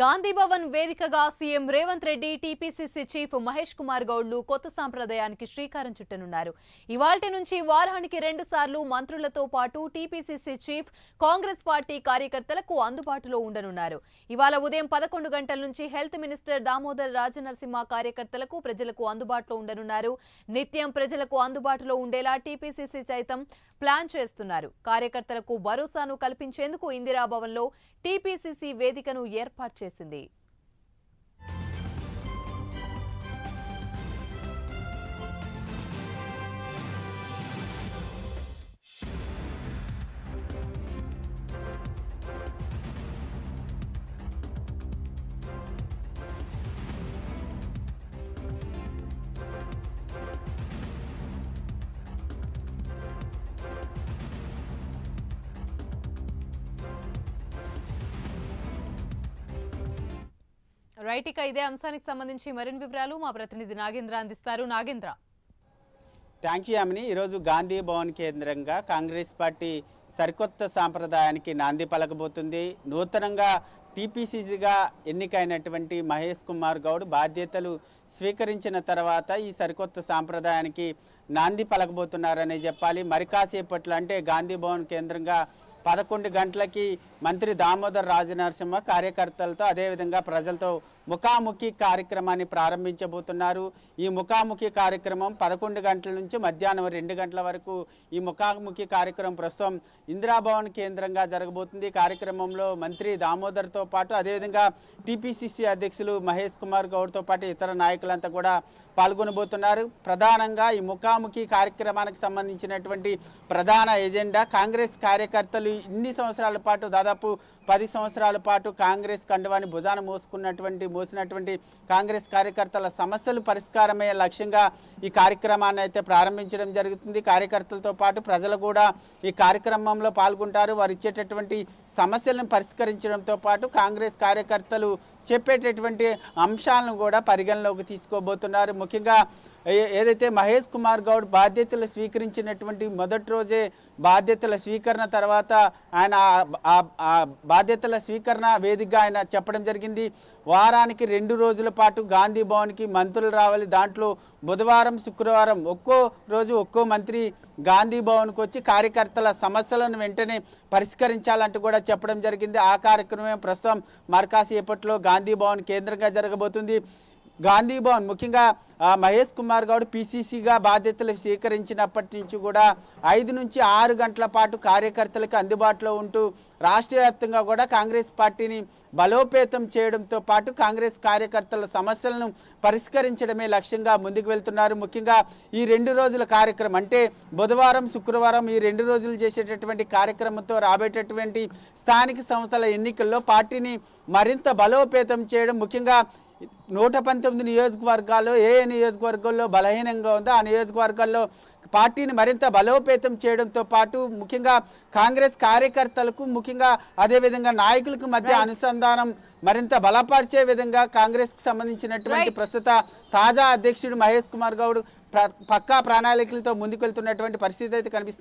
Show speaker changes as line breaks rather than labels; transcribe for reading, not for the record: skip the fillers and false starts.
గాంధీ భవన్ వేదికగా CM Revanth Reddy TPCC chief Mahesh Kumar గౌడ్లు కొత్త సాంప్రదాయానికి శ్రీకారం చుట్టనున్నారు. ఇవాల్టి నుంచి వారానికి 2 సార్లు మంత్రులతో పాటు టీపీసీసీ చీఫ్ కాంగ్రెస్ పార్టీ కార్యకర్తలకు అందుబాటులో ఉండనున్నారు. ఇవాళ ఉదయం 11 గంటల నుంచి హెల్త్ మినిస్టర్ దామోదర్ రాజనరసింహ కార్యకర్తలకు ప్రజలకు అందుబాటులో ఉండనున్నారు. నిత్యం ప్రజలకు అందుబాటులో ఉండేలా టీపీసీసీ సైతం ప్లాన్ చేస్తున్నారు. కార్యకర్తలకు భరోసాను కల్పించేందుకు ఇందిరాభవన్లో టీపీసీసీ వేదికను ఏర్పాటు చేసింది. రైట్, ఇక ఇదే అంశానికి సంబంధించి మరిన్ని వివరాలు మా ప్రతినిధి నాగేంద్ర అందిస్తారు. నాగేంద్ర.
Thank you Yamini. ఈరోజు గాంధీ భవన్ కేంద్రంగా కాంగ్రెస్ పార్టీ సరికొత్త సాంప్రదాయానికి నాంది పలకబోతుంది. నూతనంగా టీపీసీసీగా ఎన్నికైనటువంటి మహేష్ కుమార్ గౌడ్ బాధ్యతలు స్వీకరించిన తర్వాత ఈ సరికొత్త సాంప్రదాయానికి నాంది పలకబోతున్నారనే చెప్పాలి. మరి కాసేపట్లో అంటే గాంధీ భవన్ కేంద్రంగా 11 గంటలకి మంత్రి దామోదర్ రాజనరసింహ కార్యకర్తలతో అదేవిధంగా ప్రజలతో ముఖాముఖి కార్యక్రమాన్ని ప్రారంభించబోతున్నారు. ఈ ముఖాముఖి కార్యక్రమం 11 గంటల నుంచి మధ్యాహ్నం 2 గంటల వరకు ఈ ముఖాముఖి కార్యక్రమం ప్రస్తుతం ఇందిరాభవన్ కేంద్రంగా జరగబోతుంది. కార్యక్రమంలో మంత్రి దామోదర్తో పాటు అదేవిధంగా టీపీసీసీ అధ్యక్షులు మహేష్ కుమార్ గౌడ్తో పాటు ఇతర నాయకులంతా కూడా పాల్గొనబోతున్నారు. ప్రధానంగా ఈ ముఖాముఖి కార్యక్రమానికి సంబంధించినటువంటి ప్రధాన ఎజెండా కాంగ్రెస్ కార్యకర్తలు ఇన్ని సంవత్సరాల పాటు దాదాపు 10 సంవత్సరాల పాటు కాంగ్రెస్ కండువాని భుజాన మోసినటువంటి కాంగ్రెస్ కార్యకర్తల సమస్యలు పరిష్కారమయ్యే లక్ష్యంగా ఈ కార్యక్రమాన్ని అయితే ప్రారంభించడం జరుగుతుంది. కార్యకర్తలతో పాటు ప్రజలు కూడా ఈ కార్యక్రమంలో పాల్గొంటారు. వారు ఇచ్చేటటువంటి సమస్యలను పరిష్కరించడంతో పాటు కాంగ్రెస్ కార్యకర్తలు చెప్పేటటువంటి అంశాలను కూడా పరిగణలోకి తీసుకోబోతున్నారు. ముఖ్యంగా ఏదైతే మహేష్ కుమార్ గౌడ్ బాధ్యతలు స్వీకరించినటువంటి మొదటి రోజే బాధ్యతల స్వీకరణ తర్వాత ఆయన బాధ్యతల స్వీకరణ వేదికగా ఆయన చెప్పడం జరిగింది. వారానికి 2 రోజుల పాటు గాంధీ భవన్కి మంత్రులు రావాలి. దాంట్లో బుధవారం శుక్రవారం ఒక్కో రోజు ఒక్కో మంత్రి గాంధీ భవన్కి వచ్చి కార్యకర్తల సమస్యలను వెంటనే పరిష్కరించాలంటూ కూడా చెప్పడం జరిగింది. ఆ కార్యక్రమం ప్రస్తుతం మరికాసేపట్లో గాంధీ భవన్ కేంద్రంగా జరగబోతుంది. గాంధీ భవన్ ముఖ్యంగా మహేష్ కుమార్ గౌడ్ పీసీసీగా బాధ్యతలు స్వీకరించినప్పటి నుంచి కూడా 5 నుంచి 6 గంటల పాటు కార్యకర్తలకు అందుబాటులో ఉంటూ రాష్ట్ర వ్యాప్తంగా కూడా కాంగ్రెస్ పార్టీని బలోపేతం చేయడంతో పాటు కాంగ్రెస్ కార్యకర్తల సమస్యలను పరిష్కరించడమే లక్ష్యంగా ముందుకు వెళ్తున్నారు. ముఖ్యంగా ఈ 2 రోజుల కార్యక్రమం అంటే బుధవారం శుక్రవారం ఈ 2 రోజులు చేసేటటువంటి కార్యక్రమంతో రాబోయేటటువంటి స్థానిక సంస్థల ఎన్నికల్లో పార్టీని మరింత బలోపేతం చేయడం, ముఖ్యంగా 119 నియోజకవర్గాల్లో ఏ నియోజకవర్గాల్లో బలహీనంగా ఉందో ఆ నియోజకవర్గాల్లో పార్టీని మరింత బలోపేతం చేయడంతో పాటు ముఖ్యంగా కాంగ్రెస్ కార్యకర్తలకు ముఖ్యంగా అదేవిధంగా నాయకులకు మధ్య అనుసంధానం మరింత బలపరిచే విధంగా కాంగ్రెస్కి సంబంధించినటువంటి ప్రస్తుత తాజా అధ్యక్షుడు మహేష్ కుమార్ గౌడ్ పక్కా ప్రణాళికలతో ముందుకు వెళ్తున్నటువంటి పరిస్థితి అయితే కనిపిస్తుంది.